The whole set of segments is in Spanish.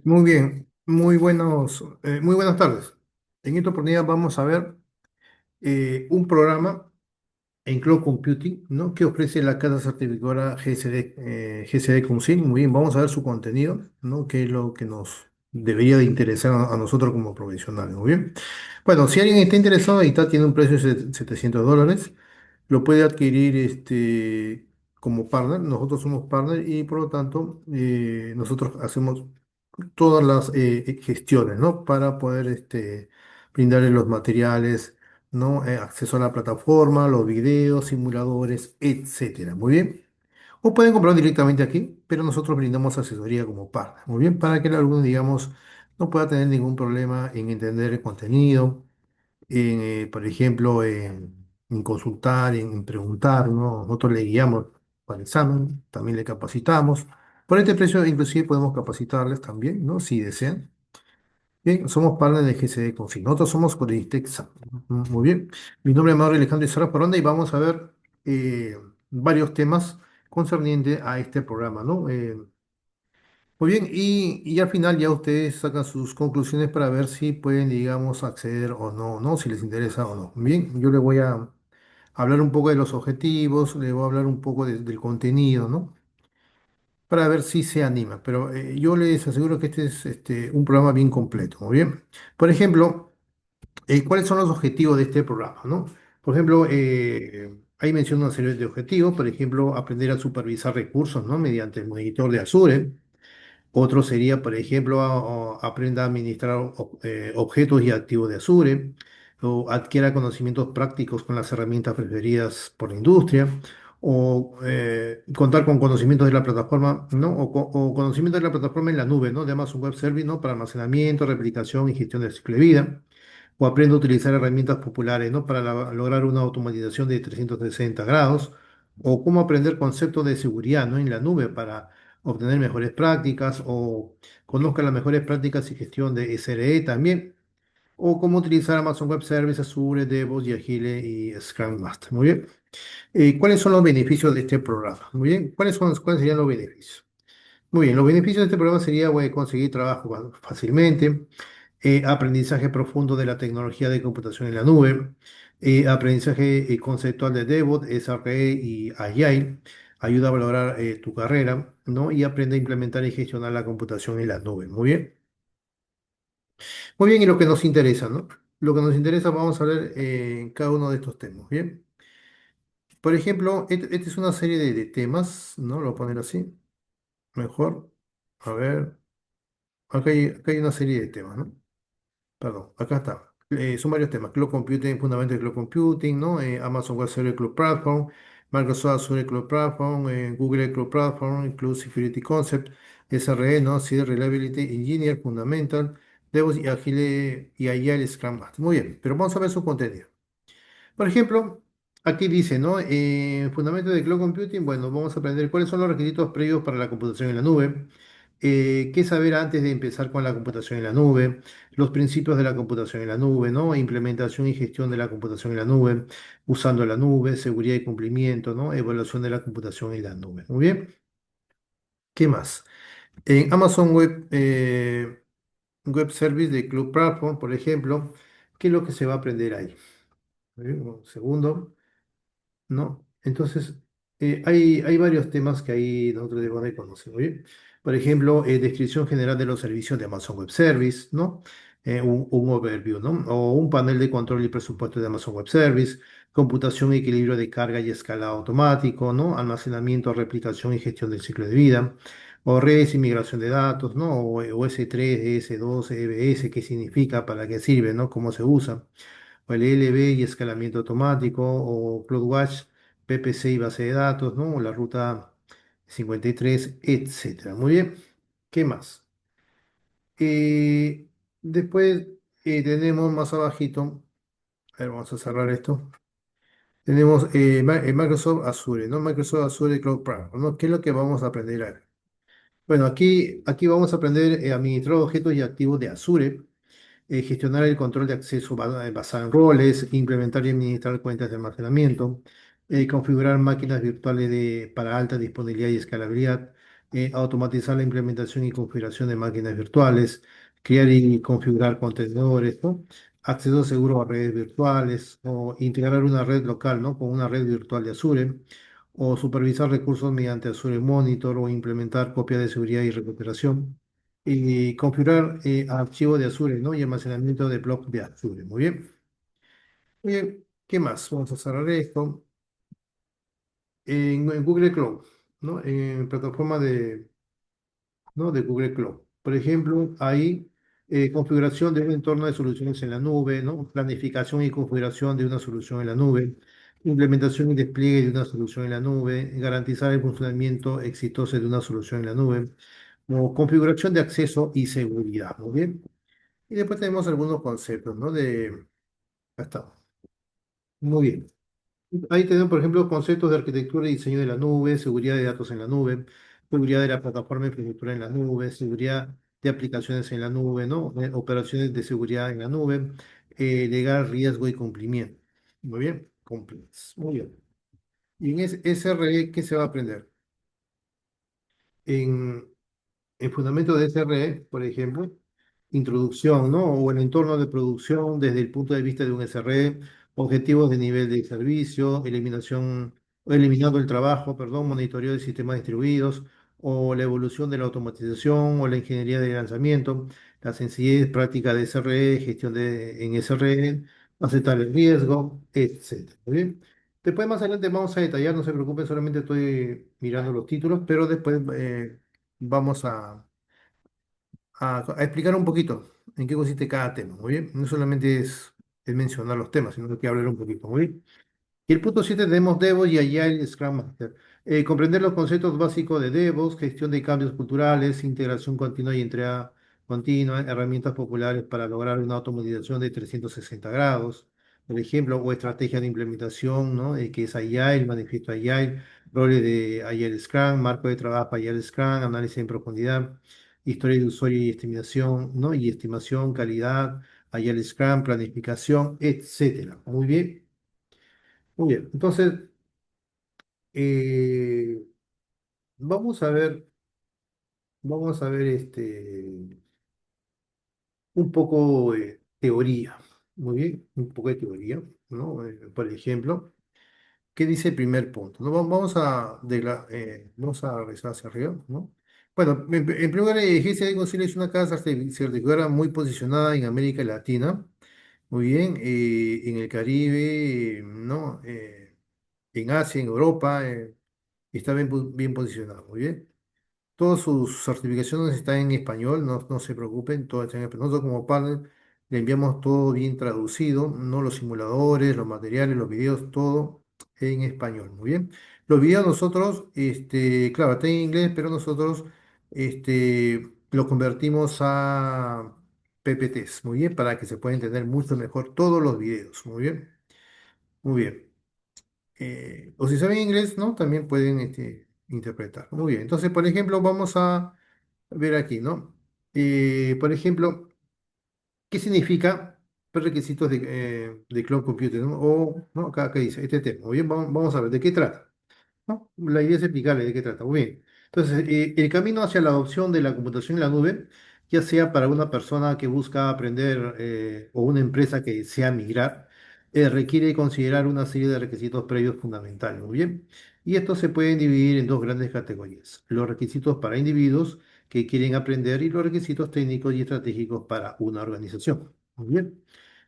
Muy bien, muy buenas tardes. En esta oportunidad vamos a ver un programa en Cloud Computing, ¿no? Que ofrece la casa certificadora GCD Consult. Muy bien, vamos a ver su contenido, ¿no? Que es lo que nos debería de interesar a nosotros como profesionales. Muy bien. Bueno, si alguien está interesado, ahí está, tiene un precio de $700. Lo puede adquirir como partner. Nosotros somos partner y por lo tanto nosotros hacemos todas las gestiones, ¿no? Para poder brindarle los materiales, ¿no? Acceso a la plataforma, los videos, simuladores, etcétera. Muy bien. O pueden comprarlo directamente aquí, pero nosotros brindamos asesoría como partner. Muy bien, para que el alumno, digamos, no pueda tener ningún problema en entender el contenido, por ejemplo, en consultar, en preguntar, ¿no? Nosotros le guiamos para el examen, también le capacitamos. Por este precio, inclusive, podemos capacitarles también, ¿no? Si desean. Bien, somos partners de GCD Config. Nosotros somos Codistec. Muy bien. Mi nombre es Mauro Alejandro Izarra Paronda y vamos a ver varios temas concernientes a este programa, ¿no? Muy bien, y al final ya ustedes sacan sus conclusiones para ver si pueden, digamos, acceder o no, ¿no? Si les interesa o no. Bien, yo les voy a hablar un poco de los objetivos, les voy a hablar un poco del contenido, ¿no? Para ver si se anima. Pero yo les aseguro que este es un programa bien completo, muy bien. Por ejemplo, ¿cuáles son los objetivos de este programa, ¿no? Por ejemplo, ahí menciono una serie de objetivos, por ejemplo, aprender a supervisar recursos, ¿no? Mediante el monitor de Azure. Otro sería, por ejemplo, aprenda a administrar objetos y activos de Azure, o adquiera conocimientos prácticos con las herramientas preferidas por la industria, o contar con conocimientos de la plataforma, ¿no? O conocimientos de la plataforma en la nube, ¿no? De Amazon Web Service, ¿no? Para almacenamiento, replicación y gestión del ciclo de vida. O aprenda a utilizar herramientas populares, ¿no? Para lograr una automatización de 360 grados. O cómo aprender conceptos de seguridad, ¿no? En la nube para obtener mejores prácticas o conozca las mejores prácticas y gestión de SRE también, o cómo utilizar Amazon Web Services, Azure, DevOps y Agile y Scrum Master. Muy bien. ¿Cuáles son los beneficios de este programa? Muy bien. ¿Cuáles serían los beneficios? Muy bien, los beneficios de este programa sería conseguir trabajo fácilmente, aprendizaje profundo de la tecnología de computación en la nube, aprendizaje conceptual de DevOps, SRE y Agile, ayuda a valorar tu carrera, ¿no? Y aprende a implementar y gestionar la computación en la nube. Muy bien. Muy bien, y lo que nos interesa, ¿no? Lo que nos interesa, vamos a ver cada uno de estos temas, ¿bien? Por ejemplo, esta es una serie de temas, ¿no? Lo voy a poner así, mejor. A ver. Acá hay una serie de temas, ¿no? Perdón, acá está. Son varios temas. Cloud Computing, fundamentos de Cloud Computing, ¿no? Amazon Web Services Cloud Platform, Microsoft Azure Cloud Platform, Google Cloud Platform, Cloud Security Concept, SRE, ¿no? CD Reliability Engineer, Fundamental, DevOps y Agile Scrum Master. Muy bien, pero vamos a ver su contenido. Por ejemplo, aquí dice, ¿no? Fundamentos de Cloud Computing. Bueno, vamos a aprender cuáles son los requisitos previos para la computación en la nube, qué saber antes de empezar con la computación en la nube, los principios de la computación en la nube, ¿no? Implementación y gestión de la computación en la nube, usando la nube, seguridad y cumplimiento, ¿no? Evaluación de la computación en la nube. Muy bien. ¿Qué más? En Amazon Web Service de Cloud Platform, por ejemplo, ¿qué es lo que se va a aprender ahí? Muy bien, un segundo. ¿No? Entonces, hay varios temas que ahí nosotros debemos de conocer, ¿oye? Por ejemplo, descripción general de los servicios de Amazon Web Service, ¿no? Un overview, ¿no? O un panel de control y presupuesto de Amazon Web Service, computación y equilibrio de carga y escalado automático, ¿no? Almacenamiento, replicación y gestión del ciclo de vida, o redes y migración de datos, ¿no? O S3, S2, EBS, qué significa, para qué sirve, ¿no? Cómo se usa o el LB y escalamiento automático, o CloudWatch, PPC y base de datos, ¿no? O la ruta 53, etcétera. Muy bien, ¿qué más? Eh, Después tenemos más abajito, a ver, vamos a cerrar esto. Tenemos Microsoft Azure, ¿no? Microsoft Azure Cloud Platform, ¿no? ¿Qué es lo que vamos a aprender ahora? Bueno, aquí vamos a aprender a administrar objetos y activos de Azure, gestionar el control de acceso basado en roles, implementar y administrar cuentas de almacenamiento, configurar máquinas virtuales para alta disponibilidad y escalabilidad, automatizar la implementación y configuración de máquinas virtuales, crear y configurar contenedores, ¿no? Acceso seguro a redes virtuales o integrar una red local, ¿no? Con una red virtual de Azure o supervisar recursos mediante Azure Monitor o implementar copias de seguridad y recuperación y configurar archivos de Azure, ¿no? Y almacenamiento de bloques de Azure. Muy bien. Muy bien. ¿Qué más? Vamos a cerrar esto. En Google Cloud, ¿no? En plataforma ¿no? de Google Cloud. Por ejemplo, ahí configuración de un entorno de soluciones en la nube, ¿no? Planificación y configuración de una solución en la nube, implementación y despliegue de una solución en la nube, garantizar el funcionamiento exitoso de una solución en la nube, o configuración de acceso y seguridad, ¿muy bien? Y después tenemos algunos conceptos, ¿no? Acá está. Muy bien. Ahí tenemos, por ejemplo, conceptos de arquitectura y diseño de la nube, seguridad de datos en la nube, seguridad de la plataforma de infraestructura en la nube, seguridad de aplicaciones en la nube, ¿no? Operaciones de seguridad en la nube, legal, riesgo y cumplimiento. Muy bien, compliance. Muy bien. Y en SRE, ¿qué se va a aprender? En el fundamento de SRE, por ejemplo, introducción, ¿no? O el entorno de producción desde el punto de vista de un SRE, objetivos de nivel de servicio, eliminando el trabajo, perdón, monitoreo de sistemas distribuidos, o la evolución de la automatización o la ingeniería de lanzamiento, la sencillez práctica de SRE, gestión en SRE, aceptar el riesgo, etcétera. ¿Muy bien? Después más adelante vamos a detallar, no se preocupen, solamente estoy mirando los títulos, pero después vamos a explicar un poquito en qué consiste cada tema, ¿muy bien? No solamente es mencionar los temas, sino que hablar un poquito, ¿muy bien? Y el punto 7 tenemos DevOps y Agile Scrum Master. Comprender los conceptos básicos de DevOps, gestión de cambios culturales, integración continua y entrega continua, herramientas populares para lograr una automatización de 360 grados, por ejemplo, o estrategia de implementación, ¿no? Que es Agile, manifiesto Agile, roles de Agile Scrum, marco de trabajo Agile Scrum, análisis en profundidad, historia de usuario y estimación, ¿no? Y estimación, calidad, Agile Scrum, planificación, etcétera. Muy bien. Muy bien, entonces eh, vamos a ver, vamos a ver un poco de teoría, muy bien, un poco de teoría, ¿no? Por ejemplo, ¿qué dice el primer punto? ¿No? Vamos a regresar hacia arriba, ¿no? Bueno, en primer lugar, GCI Consul es una casa certificadora muy posicionada en América Latina, muy bien, en el Caribe, ¿no? En Asia, en Europa, está bien posicionado, muy bien. Todas sus certificaciones están en español, no se preocupen, todas están en español. Nosotros como partner le enviamos todo bien traducido, no los simuladores, los materiales, los videos, todo en español, muy bien. Los videos nosotros, claro, está en inglés, pero nosotros los convertimos a PPTs, muy bien, para que se pueda entender mucho mejor todos los videos, muy bien, muy bien. O si saben inglés, ¿no? También pueden interpretar. Muy bien. Entonces, por ejemplo, vamos a ver aquí, ¿no? Por ejemplo, ¿qué significa requisitos de cloud computing, ¿no? O, ¿no? Acá dice este tema. Muy bien, vamos a ver de qué trata. ¿No? La idea es explicarle de qué trata. Muy bien. Entonces, el camino hacia la adopción de la computación en la nube, ya sea para una persona que busca aprender o una empresa que desea migrar, requiere considerar una serie de requisitos previos fundamentales. Muy bien. Y estos se pueden dividir en dos grandes categorías. Los requisitos para individuos que quieren aprender y los requisitos técnicos y estratégicos para una organización. Muy bien.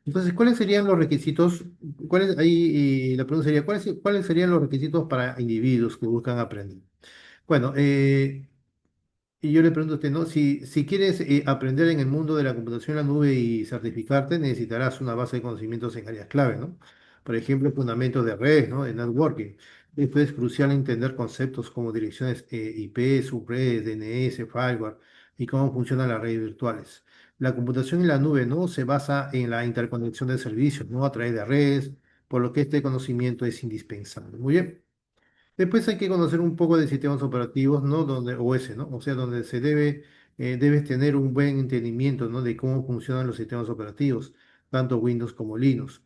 Entonces, ¿cuáles serían los requisitos? La pregunta sería, ¿cuáles serían los requisitos para individuos que buscan aprender? Bueno, y yo le pregunto a usted, ¿no? Si quieres aprender en el mundo de la computación en la nube y certificarte, necesitarás una base de conocimientos en áreas clave, ¿no? Por ejemplo, fundamentos de redes, ¿no? De networking. Esto es crucial entender conceptos como direcciones IP, subredes, DNS, firewall y cómo funcionan las redes virtuales. La computación en la nube, ¿no? Se basa en la interconexión de servicios, ¿no? A través de redes, por lo que este conocimiento es indispensable. Muy bien. Después hay que conocer un poco de sistemas operativos, ¿no? Donde, OS, ¿no? O sea, donde debes tener un buen entendimiento, ¿no? De cómo funcionan los sistemas operativos, tanto Windows como Linux.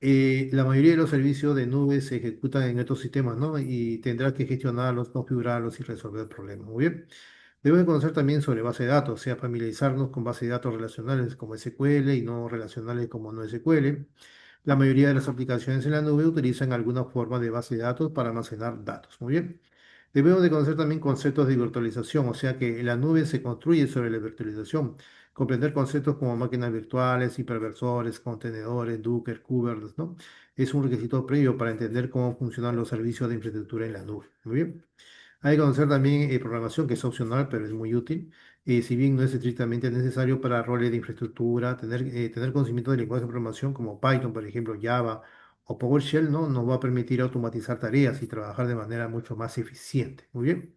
La mayoría de los servicios de nube se ejecutan en estos sistemas, ¿no? Y tendrás que gestionarlos, configurarlos y resolver problemas. Muy bien. Debemos conocer también sobre base de datos, o sea, familiarizarnos con bases de datos relacionales como SQL y no relacionales como no SQL. La mayoría de las aplicaciones en la nube utilizan alguna forma de base de datos para almacenar datos. Muy bien. Debemos de conocer también conceptos de virtualización, o sea que la nube se construye sobre la virtualización. Comprender conceptos como máquinas virtuales, hiperversores, contenedores, Docker, Kubernetes, ¿no? Es un requisito previo para entender cómo funcionan los servicios de infraestructura en la nube. Muy bien. Hay que conocer también programación, que es opcional, pero es muy útil. Si bien no es estrictamente necesario para roles de infraestructura, tener conocimiento de lenguajes de programación como Python, por ejemplo, Java o PowerShell, ¿no? Nos va a permitir automatizar tareas y trabajar de manera mucho más eficiente. Muy bien.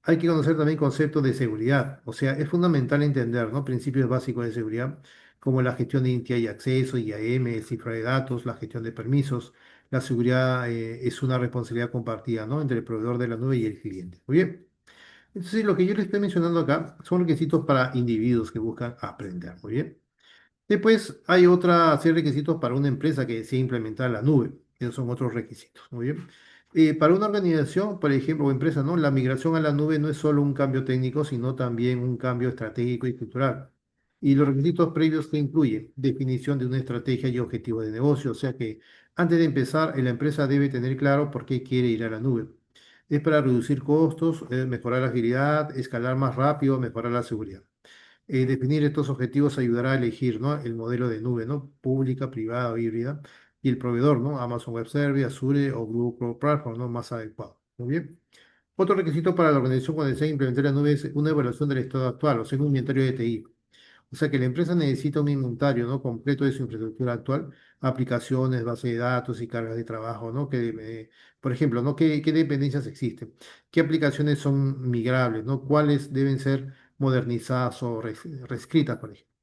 Hay que conocer también conceptos de seguridad, o sea, es fundamental entender, ¿no? Principios básicos de seguridad, como la gestión de identidad y acceso, IAM, el cifra de datos, la gestión de permisos. La seguridad es una responsabilidad compartida, ¿no? Entre el proveedor de la nube y el cliente. Muy bien. Entonces, lo que yo les estoy mencionando acá son requisitos para individuos que buscan aprender. Muy bien. Después hay otra serie de requisitos para una empresa que desea implementar la nube. Esos son otros requisitos. Muy bien. Para una organización, por ejemplo, o empresa, ¿no? La migración a la nube no es solo un cambio técnico, sino también un cambio estratégico y cultural. Y los requisitos previos que incluyen definición de una estrategia y objetivo de negocio. O sea que antes de empezar, la empresa debe tener claro por qué quiere ir a la nube. Es para reducir costos, mejorar la agilidad, escalar más rápido, mejorar la seguridad. Definir estos objetivos ayudará a elegir, ¿no? El modelo de nube, ¿no? Pública, privada o híbrida, y el proveedor, ¿no? Amazon Web Service, Azure o Google Cloud Platform, ¿no? Más adecuado. Muy bien. Otro requisito para la organización cuando desea implementar la nube es una evaluación del estado actual, o sea, un inventario de TI. O sea que la empresa necesita un inventario, ¿no? Completo de su infraestructura actual, aplicaciones, base de datos y cargas de trabajo, ¿no? Por ejemplo, ¿no? ¿Qué dependencias existen? ¿Qué aplicaciones son migrables, ¿no? ¿Cuáles deben ser modernizadas o reescritas, por ejemplo?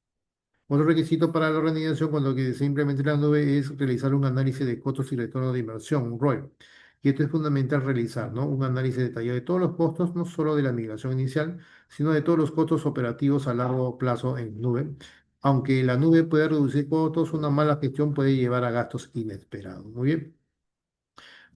Otro requisito para la organización cuando que se implemente la nube es realizar un análisis de costos y retorno de inversión, un ROI. Y esto es fundamental realizar, ¿no? Un análisis detallado de todos los costos, no solo de la migración inicial, sino de todos los costos operativos a largo plazo en nube. Aunque la nube puede reducir costos, una mala gestión puede llevar a gastos inesperados. Muy bien.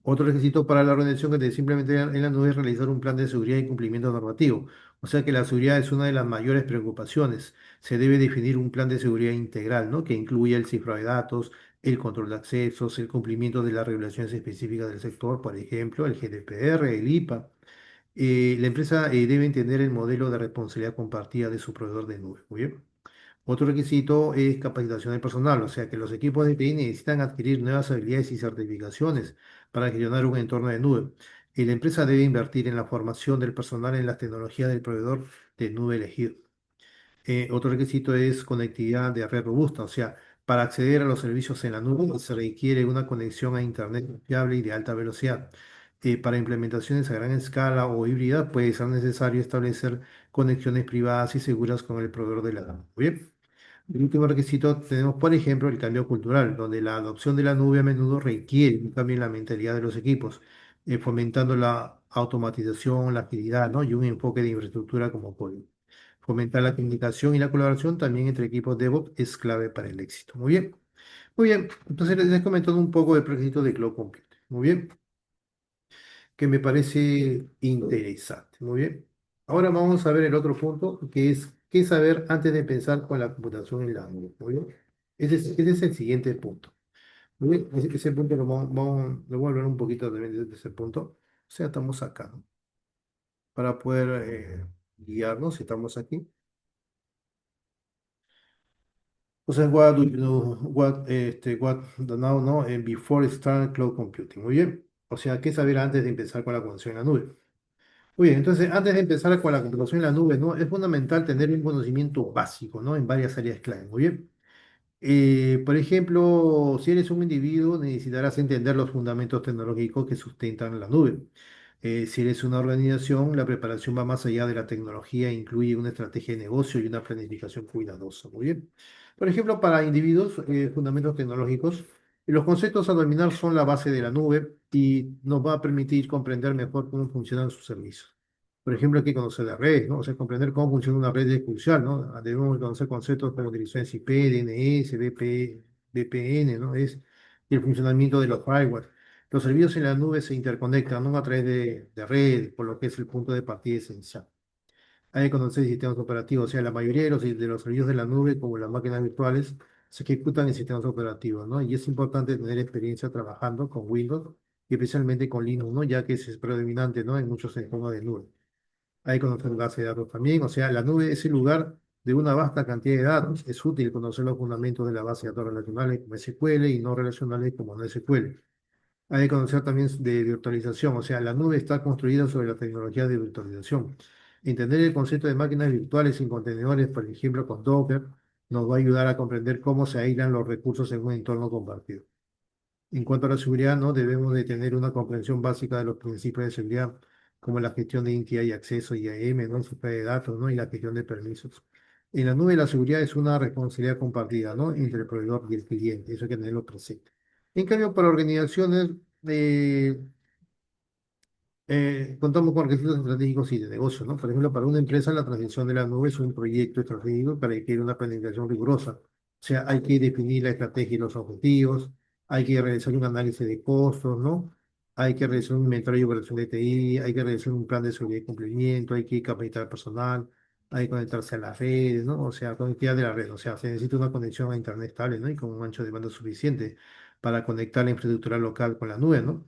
Otro requisito para la organización que te simplemente en la nube es realizar un plan de seguridad y cumplimiento normativo. O sea que la seguridad es una de las mayores preocupaciones. Se debe definir un plan de seguridad integral, ¿no? Que incluya el cifrado de datos, el control de accesos, el cumplimiento de las regulaciones específicas del sector, por ejemplo, el GDPR, el IPA. La empresa debe entender el modelo de responsabilidad compartida de su proveedor de nube. Muy bien. Otro requisito es capacitación del personal, o sea que los equipos de TI necesitan adquirir nuevas habilidades y certificaciones para gestionar un entorno de nube. Y la empresa debe invertir en la formación del personal en las tecnologías del proveedor de nube elegido. Otro requisito es conectividad de red robusta, o sea, para acceder a los servicios en la nube se requiere una conexión a Internet fiable y de alta velocidad. Para implementaciones a gran escala o híbrida puede ser necesario establecer conexiones privadas y seguras con el proveedor de la nube. Bien. El último requisito tenemos, por ejemplo, el cambio cultural, donde la adopción de la nube a menudo requiere un cambio en la mentalidad de los equipos, fomentando la automatización, la agilidad, ¿no? Y un enfoque de infraestructura como código. Fomentar la comunicación y la colaboración también entre equipos DevOps es clave para el éxito. Muy bien. Muy bien. Entonces les comento un poco del requisito de Cloud Computing. Muy bien. Que me parece interesante. Muy bien. Ahora vamos a ver el otro punto, que es qué saber antes de pensar con la computación en la nube. Muy bien. Ese es el siguiente punto. Muy bien. Ese punto lo voy a hablar un poquito también de ese punto. O sea, estamos acá, ¿no? Para poder guiarnos, si estamos aquí. O sea, what do you know, what the now, ¿no? Before start cloud computing. Muy bien. O sea, ¿qué saber antes de empezar con la conexión en la nube? Muy bien, entonces antes de empezar con la computación en la nube, ¿no? Es fundamental tener un conocimiento básico, ¿no? En varias áreas clave. Muy bien. Por ejemplo, si eres un individuo, necesitarás entender los fundamentos tecnológicos que sustentan la nube. Si eres una organización, la preparación va más allá de la tecnología, e incluye una estrategia de negocio y una planificación cuidadosa. Muy bien. Por ejemplo, para individuos, fundamentos tecnológicos, los conceptos a dominar son la base de la nube y nos va a permitir comprender mejor cómo funcionan sus servicios. Por ejemplo, hay que conocer la red, ¿no? O sea, comprender cómo funciona una red es crucial, ¿no? Debemos conocer conceptos como direcciones IP, DNS, VPN, ¿no? y el funcionamiento de los firewalls. Los servicios en la nube se interconectan, ¿no? A través de red, por lo que es el punto de partida esencial. Hay que conocer sistemas operativos, o sea, la mayoría de los servicios de la nube, como las máquinas virtuales, se ejecutan en sistemas operativos, ¿no? Y es importante tener experiencia trabajando con Windows y especialmente con Linux, ¿no? Ya que es predominante, ¿no? En muchos entornos de nube. Hay que conocer base de datos también, o sea, la nube es el lugar de una vasta cantidad de datos. Es útil conocer los fundamentos de la base de datos relacionales como SQL y no relacionales como no SQL. Hay que conocer también de virtualización, o sea, la nube está construida sobre la tecnología de virtualización. Entender el concepto de máquinas virtuales sin contenedores, por ejemplo, con Docker, nos va a ayudar a comprender cómo se aíslan los recursos en un entorno compartido. En cuanto a la seguridad, ¿no? Debemos de tener una comprensión básica de los principios de seguridad, como la gestión de identidad y acceso, IAM, ¿no? Cifra de datos, ¿no? Y la gestión de permisos. En la nube la seguridad es una responsabilidad compartida, ¿no? Entre el proveedor y el cliente. Eso hay que tenerlo presente. En cambio, para organizaciones, eh, contamos con requisitos estratégicos y de negocio, ¿no? Por ejemplo, para una empresa la transición de la nube es un proyecto estratégico para requiere una planificación rigurosa. O sea, hay que definir la estrategia y los objetivos, hay que realizar un análisis de costos, ¿no? Hay que realizar un inventario y evaluación de TI, hay que realizar un plan de seguridad y cumplimiento, hay que capacitar personal, hay que conectarse a las redes, ¿no? O sea, conectividad de la red, o sea, se necesita una conexión a internet estable, ¿no? Y con un ancho de banda suficiente para conectar la infraestructura local con la nube, ¿no?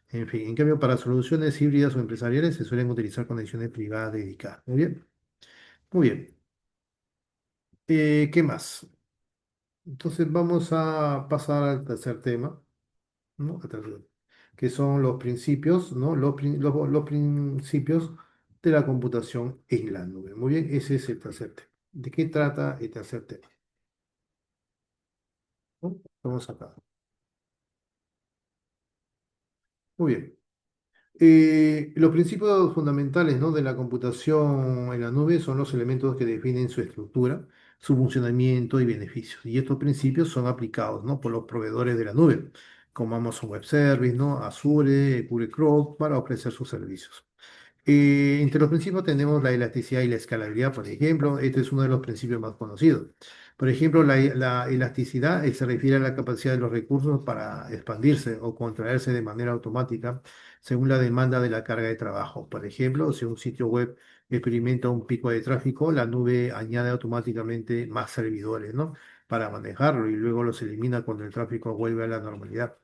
En fin, en cambio, para soluciones híbridas o empresariales se suelen utilizar conexiones privadas dedicadas. Muy bien, muy bien. ¿Qué más? Entonces vamos a pasar al tercer tema, ¿no? Al tercer, que son los principios, ¿no? Los principios de la computación en la nube. Muy bien, ese es el tercer tema. ¿De qué trata el tercer tema? ¿No? Vamos acá. Muy bien. Los principios fundamentales, ¿no? De la computación en la nube son los elementos que definen su estructura, su funcionamiento y beneficios. Y estos principios son aplicados, ¿no? Por los proveedores de la nube, como Amazon Web Service, ¿no? Azure, Google Cloud, para ofrecer sus servicios. Entre los principios tenemos la elasticidad y la escalabilidad, por ejemplo. Este es uno de los principios más conocidos. Por ejemplo, la elasticidad se refiere a la capacidad de los recursos para expandirse o contraerse de manera automática según la demanda de la carga de trabajo. Por ejemplo, si un sitio web experimenta un pico de tráfico, la nube añade automáticamente más servidores, ¿no? Para manejarlo y luego los elimina cuando el tráfico vuelve a la normalidad.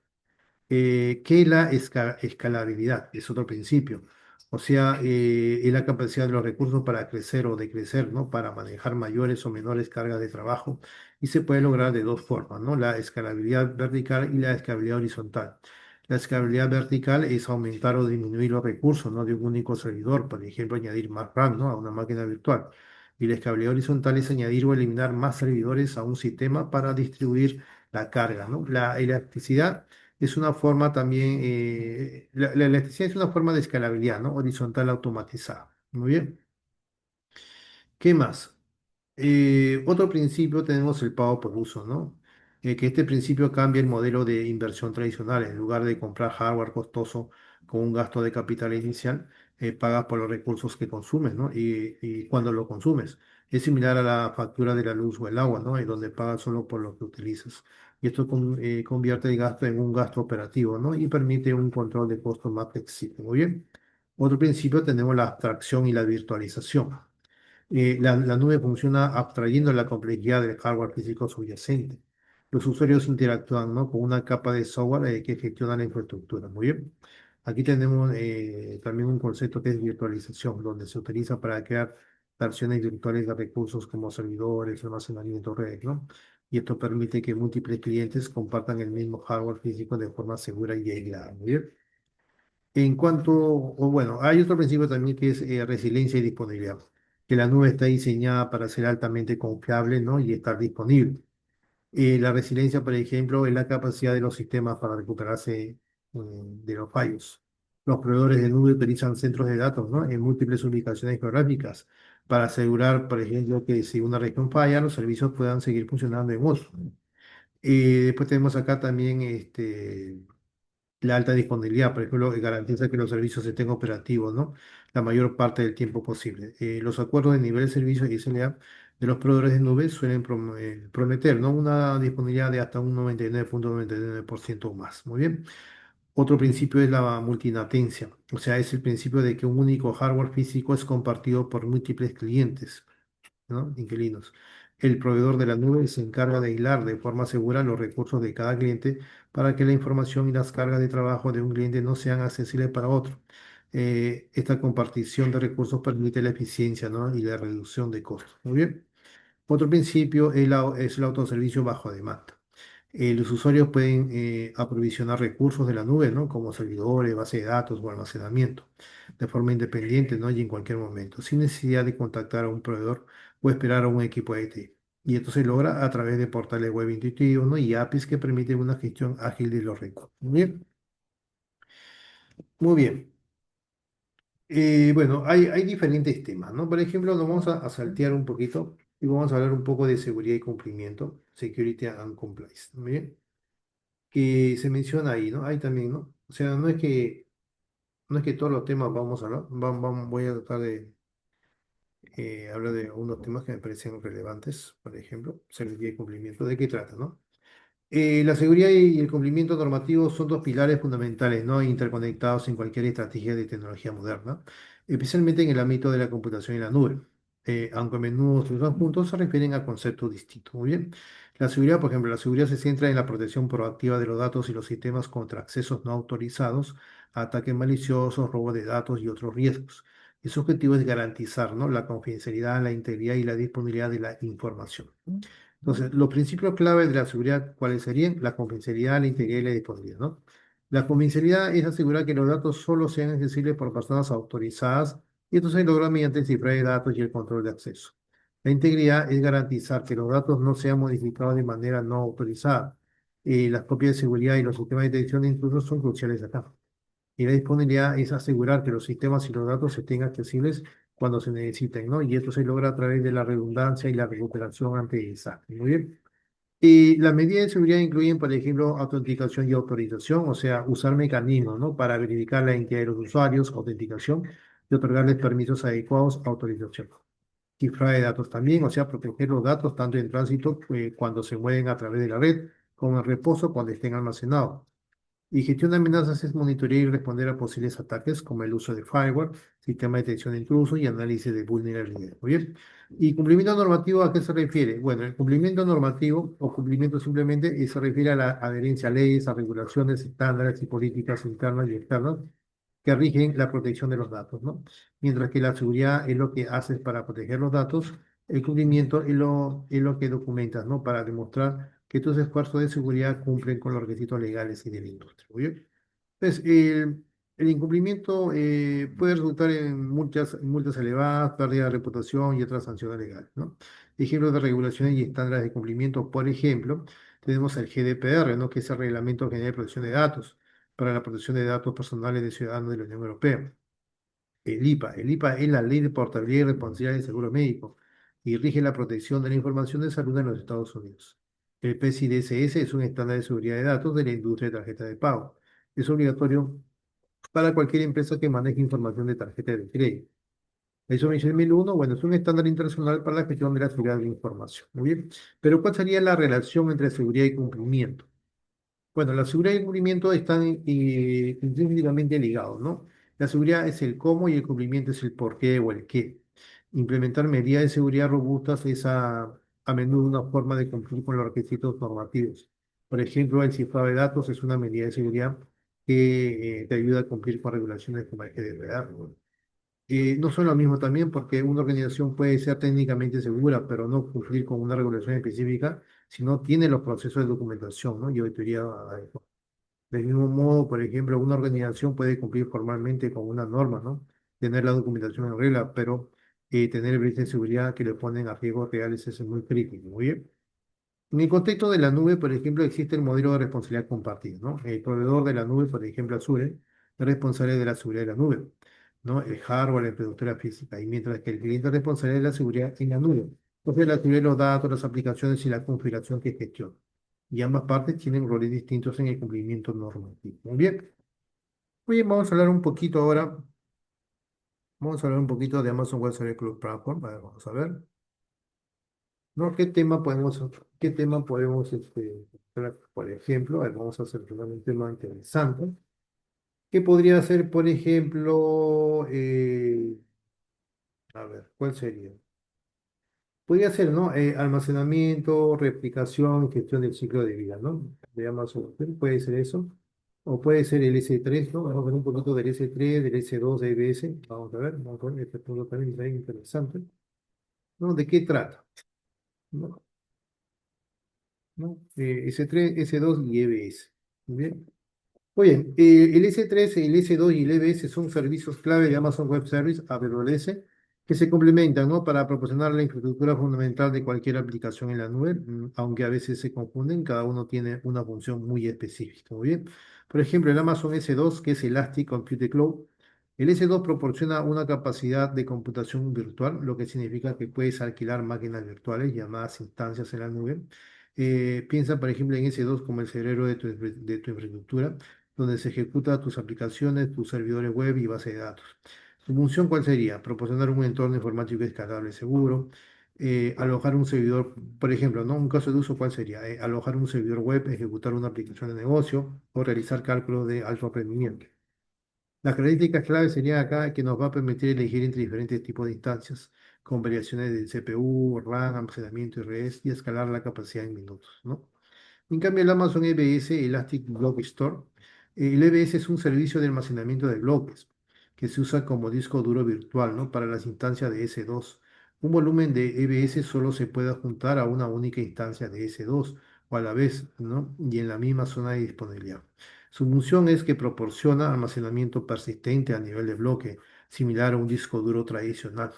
Que la escalabilidad es otro principio. O sea, es la capacidad de los recursos para crecer o decrecer, ¿no? Para manejar mayores o menores cargas de trabajo. Y se puede lograr de dos formas, ¿no? La escalabilidad vertical y la escalabilidad horizontal. La escalabilidad vertical es aumentar o disminuir los recursos, ¿no? De un único servidor, por ejemplo, añadir más RAM, ¿no? A una máquina virtual. Y la escalabilidad horizontal es añadir o eliminar más servidores a un sistema para distribuir la carga, ¿no? La elasticidad es una forma también, la electricidad es una forma de escalabilidad, ¿no? Horizontal automatizada. Muy bien. ¿Qué más? Otro principio tenemos el pago por uso, ¿no? Que este principio cambia el modelo de inversión tradicional. En lugar de comprar hardware costoso con un gasto de capital inicial, pagas por los recursos que consumes, ¿no? Y cuando lo consumes. Es similar a la factura de la luz o el agua, ¿no? En donde pagas solo por lo que utilizas. Y esto convierte el gasto en un gasto operativo, ¿no? Y permite un control de costos más flexible. Muy bien. Otro principio tenemos la abstracción y la virtualización. La nube funciona abstrayendo la complejidad del hardware físico subyacente. Los usuarios interactúan, ¿no? Con una capa de software que gestiona la infraestructura. Muy bien. Aquí tenemos también un concepto que es virtualización, donde se utiliza para crear versiones virtuales de recursos como servidores, almacenamiento, redes, ¿no? Y esto permite que múltiples clientes compartan el mismo hardware físico de forma segura y aislada. Muy bien. En cuanto, o bueno, hay otro principio también que es resiliencia y disponibilidad, que la nube está diseñada para ser altamente confiable, ¿no? Y estar disponible. La resiliencia, por ejemplo, es la capacidad de los sistemas para recuperarse de los fallos. Los proveedores de nube utilizan centros de datos, ¿no? En múltiples ubicaciones geográficas para asegurar, por ejemplo, que si una región falla, los servicios puedan seguir funcionando en otro. Después tenemos acá también la alta disponibilidad, por ejemplo, garantiza que los servicios estén operativos, ¿no? La mayor parte del tiempo posible. Los acuerdos de nivel de servicio y SLA de los proveedores de nubes suelen prometer, ¿no? Una disponibilidad de hasta un 99,99% o más. Muy bien. Otro principio es la multinatencia, o sea, es el principio de que un único hardware físico es compartido por múltiples clientes, ¿no? Inquilinos. El proveedor de la nube se encarga de hilar de forma segura los recursos de cada cliente para que la información y las cargas de trabajo de un cliente no sean accesibles para otro. Esta compartición de recursos permite la eficiencia, ¿no? Y la reducción de costos. Muy bien. Otro principio es el autoservicio bajo demanda. Los usuarios pueden aprovisionar recursos de la nube, ¿no? Como servidores, base de datos o almacenamiento, de forma independiente, ¿no? Y en cualquier momento, sin necesidad de contactar a un proveedor o esperar a un equipo de IT. Y esto se logra a través de portales web intuitivos, ¿no? Y APIs que permiten una gestión ágil de los recursos. Muy bien, muy bien. Bueno, hay diferentes temas, ¿no? Por ejemplo, nos vamos a saltear un poquito y vamos a hablar un poco de seguridad y cumplimiento, security and compliance, ¿muy bien? Que se menciona ahí, ¿no? Ahí también, ¿no? O sea, no es que todos los temas vamos a hablar, voy a tratar de hablar de unos temas que me parecen relevantes, por ejemplo, seguridad y cumplimiento. ¿De qué trata, no? La seguridad y el cumplimiento normativo son dos pilares fundamentales, ¿no? Interconectados en cualquier estrategia de tecnología moderna, especialmente en el ámbito de la computación y la nube. Aunque a menudo se usan juntos, se refieren a conceptos distintos. Muy bien. La seguridad, por ejemplo, la seguridad se centra en la protección proactiva de los datos y los sistemas contra accesos no autorizados, ataques maliciosos, robo de datos y otros riesgos. Y su objetivo es garantizar, ¿no? La confidencialidad, la integridad y la disponibilidad de la información. Entonces, los principios clave de la seguridad, ¿cuáles serían? La confidencialidad, la integridad y la disponibilidad, ¿no? La confidencialidad es asegurar que los datos solo sean accesibles por personas autorizadas y esto se logra mediante el cifrado de datos y el control de acceso. La integridad es garantizar que los datos no sean modificados de manera no autorizada. Las copias de seguridad y los sistemas de detección de intrusos son cruciales acá. Y la disponibilidad es asegurar que los sistemas y los datos estén accesibles cuando se necesiten, ¿no? Y esto se logra a través de la redundancia y la recuperación ante desastres. Muy bien. Y las medidas de seguridad incluyen, por ejemplo, autenticación y autorización, o sea, usar mecanismos, ¿no? Para verificar la identidad de los usuarios, autenticación, y otorgarles permisos adecuados, autorización. Cifra de datos también, o sea, proteger los datos tanto en tránsito cuando se mueven a través de la red, como en reposo cuando estén almacenados. Y gestión de amenazas es monitorear y responder a posibles ataques como el uso de firewall, sistema de detección de intrusos y análisis de vulnerabilidad. Muy bien. ¿Y cumplimiento normativo a qué se refiere? Bueno, el cumplimiento normativo o cumplimiento simplemente se refiere a la adherencia a leyes, a regulaciones, estándares y políticas internas y externas que rigen la protección de los datos, ¿no? Mientras que la seguridad es lo que haces para proteger los datos, el cumplimiento es lo que documentas, ¿no? Para demostrar que tus esfuerzos de seguridad cumplen con los requisitos legales y de la industria. ¿Muy bien? Entonces, el incumplimiento puede resultar en multas elevadas, pérdida de reputación y otras sanciones legales, ¿no? Ejemplos de regulaciones y estándares de cumplimiento, por ejemplo, tenemos el GDPR, ¿no? Que es el Reglamento General de Protección de Datos para la protección de datos personales de ciudadanos de la Unión Europea. El IPA es la Ley de Portabilidad y Responsabilidad del Seguro Médico y rige la protección de la información de salud en los Estados Unidos. El PCI-DSS es un estándar de seguridad de datos de la industria de tarjetas de pago. Es obligatorio para cualquier empresa que maneje información de tarjetas de crédito. La ISO 27001, bueno, es un estándar internacional para la gestión de la seguridad de la información. Muy bien. Pero ¿cuál sería la relación entre seguridad y cumplimiento? Bueno, la seguridad y el cumplimiento están intrínsecamente ligados, ¿no? La seguridad es el cómo y el cumplimiento es el por qué o el qué. Implementar medidas de seguridad robustas es a menudo una forma de cumplir con los requisitos normativos. Por ejemplo, el cifrado de datos es una medida de seguridad que te ayuda a cumplir con regulaciones como el GDPR. No son lo mismo también porque una organización puede ser técnicamente segura, pero no cumplir con una regulación específica si no tiene los procesos de documentación, ¿no? Y auditoría adecuados. Del mismo modo, por ejemplo, una organización puede cumplir formalmente con una norma, ¿no? Tener la documentación en regla, pero tener brechas de seguridad que le ponen a riesgos reales es muy crítico. Muy bien. En el contexto de la nube, por ejemplo, existe el modelo de responsabilidad compartida, ¿no? El proveedor de la nube, por ejemplo, Azure, es responsable de la seguridad de la nube, ¿no? El hardware, la infraestructura física, y mientras que el cliente es responsable de la seguridad en la nube. Entonces, la seguridad de los datos, las aplicaciones y la configuración que gestiona. Y ambas partes tienen roles distintos en el cumplimiento normativo. Muy bien. Muy bien, vamos a hablar un poquito de Amazon Web Service Cloud Platform. A ver, vamos a ver. ¿no? ¿Qué tema podemos, por ejemplo, a ver, vamos a seleccionar un tema interesante. ¿Qué podría ser, por ejemplo, a ver, ¿cuál sería? Podría ser, ¿no? Almacenamiento, replicación, gestión del ciclo de vida, ¿no? De Amazon, puede ser eso. O puede ser el S3, ¿no? Vamos a ver un poquito del S3, del S2, de EBS. Vamos a ver, este punto también es bien interesante, ¿no? ¿De qué trata? ¿No? ¿No? S3, S2 y EBS. Muy bien. Muy bien, el S3, el S2 y el EBS son servicios clave de Amazon Web Service, AWS, que se complementan, ¿no? Para proporcionar la infraestructura fundamental de cualquier aplicación en la nube, aunque a veces se confunden, cada uno tiene una función muy específica. Muy bien. Por ejemplo, el Amazon S2, que es Elastic Compute Cloud. El S2 proporciona una capacidad de computación virtual, lo que significa que puedes alquilar máquinas virtuales llamadas instancias en la nube. Piensa, por ejemplo, en S2 como el cerebro de tu infraestructura donde se ejecutan tus aplicaciones, tus servidores web y base de datos. ¿Su función cuál sería? Proporcionar un entorno informático escalable seguro, alojar un servidor, por ejemplo, ¿no? Un caso de uso, ¿cuál sería? Alojar un servidor web, ejecutar una aplicación de negocio o realizar cálculos de alto rendimiento. Las características clave serían acá que nos va a permitir elegir entre diferentes tipos de instancias, con variaciones de CPU, RAM, almacenamiento y redes, y escalar la capacidad en minutos, ¿no? En cambio, el Amazon EBS, Elastic Block Store, el EBS es un servicio de almacenamiento de bloques que se usa como disco duro virtual, ¿no? Para las instancias de S2. Un volumen de EBS solo se puede juntar a una única instancia de S2 o a la vez, ¿no? Y en la misma zona de disponibilidad. Su función es que proporciona almacenamiento persistente a nivel de bloque, similar a un disco duro tradicional.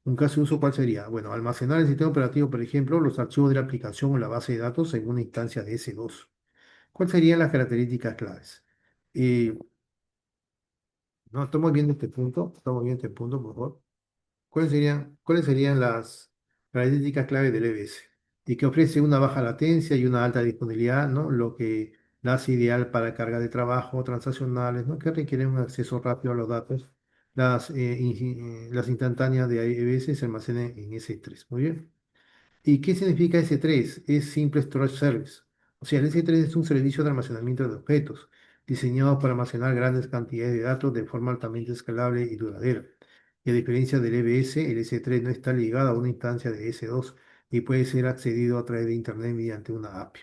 Un caso de uso, ¿cuál sería? Bueno, almacenar el sistema operativo, por ejemplo, los archivos de la aplicación o la base de datos en una instancia de S2. ¿Cuáles serían las características claves? Eh, no, estamos viendo este punto, estamos viendo este punto, por favor. ¿Cuáles serían las características clave del EBS? Y que ofrece una baja latencia y una alta disponibilidad, ¿no? Lo que la hace ideal para cargas de trabajo transaccionales, ¿no? Que requieren un acceso rápido a los datos. Las instantáneas de EBS se almacenan en S3. Muy bien. ¿Y qué significa S3? Es Simple Storage Service. O sea, el S3 es un servicio de almacenamiento de objetos, diseñado para almacenar grandes cantidades de datos de forma altamente escalable y duradera. Y a diferencia del EBS, el S3 no está ligado a una instancia de S2 y puede ser accedido a través de Internet mediante una API.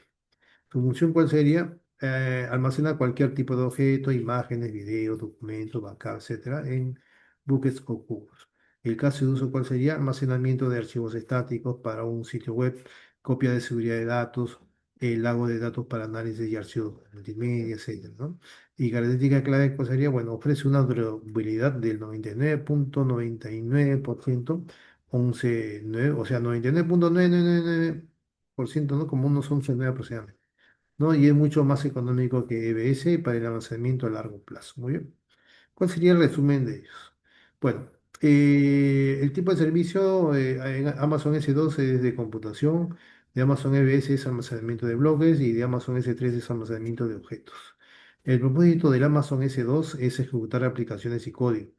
¿Su función cuál sería? Almacenar cualquier tipo de objeto, imágenes, videos, documentos, backup, etcétera, en buckets o cubos. El caso de uso cuál sería? Almacenamiento de archivos estáticos para un sitio web, copia de seguridad de datos, el lago de datos para análisis y archivos multimedia, etcétera, ¿no? Y característica clave cuál sería? Bueno, ofrece una durabilidad del 99.99%, 11.9, o sea, 99.999%, ¿no? Como unos 11.9 aproximadamente, ¿no? Y es mucho más económico que EBS para el almacenamiento a largo plazo. Muy bien. ¿Cuál sería el resumen de ellos? Bueno, el tipo de servicio en Amazon S2 es de computación, de Amazon EBS es almacenamiento de bloques y de Amazon S3 es almacenamiento de objetos. El propósito del Amazon S2 es ejecutar aplicaciones y código.